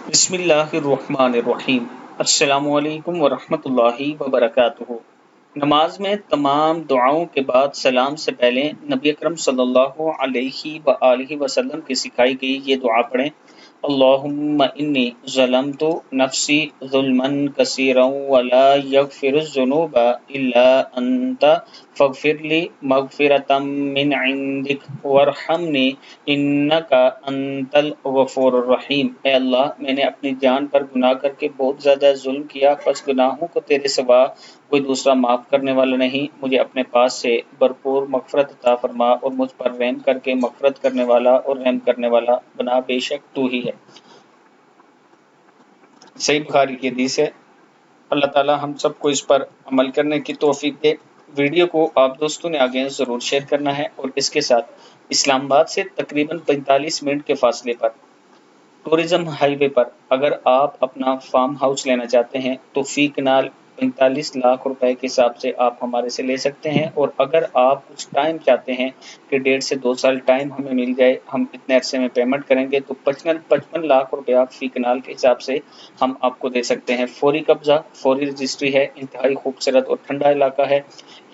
بسم اللہ الرحمن الرحیم۔ السلام علیکم ورحمۃ اللہ وبرکاتہ۔ نماز میں تمام دعاؤں کے بعد سلام سے پہلے نبی اکرم صلی اللہ علیہ وآلہ وسلم کی سکھائی گئی یہ دعا پڑھیں: اللہم انی ظلمت نفسی ظلما کثیرا ولا یغفر الذنوب الا انت فاغفر لی مغفرۃ من عندک وارحمنی انک انت الغفور الرحیم۔ اے اللہ، میں نے اپنی جان پر گناہ کر کے بہت زیادہ ظلم کیا، پس گناہوں کو تیرے سوا کوئی دوسرا معاف کرنے والا نہیں، مجھے اپنے پاس سے بھرپور مغفرت عطا فرما اور مجھ پر رحم کر کے مغفرت کرنے والا اور رحم کرنے والا بنا، بے شک تو ہی ہے۔ صحیح بخاری کی حدیث ہے۔ اللہ تعالی ہم سب کو اس پر عمل کرنے کی توفیق دے۔ ویڈیو کو آپ دوستوں نے آگے ضرور شیئر کرنا ہے، اور اس کے ساتھ اسلام آباد سے تقریباً 45 منٹ کے فاصلے پر ٹورزم ہائی وے پر اگر آپ اپنا فارم ہاؤس لینا چاہتے ہیں تو فی کنال 45 لاکھ روپے کے حساب سے آپ ہمارے سے لے سکتے ہیں، اور اگر آپ کچھ ٹائم چاہتے ہیں کہ 1.5 سے 2 سال ٹائم ہمیں مل جائے، ہم اتنے عرصے میں پیمنٹ کریں گے، تو 55 لاکھ روپیہ فی کنال کے حساب سے ہم آپ کو دے سکتے ہیں۔ فوری قبضہ، فوری رجسٹری ہے، انتہائی خوبصورت اور ٹھنڈا علاقہ ہے۔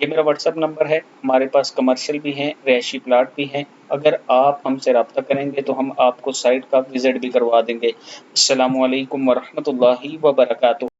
یہ میرا واٹس ایپ نمبر ہے، ہمارے پاس کمرشل بھی ہیں، رہائشی پلاٹ بھی ہیں۔ اگر آپ ہم سے رابطہ کریں گے تو ہم آپ کو سائٹ کا وزٹ بھی کروا دیں گے۔ السلام علیکم ورحمۃ اللہ وبرکاتہ۔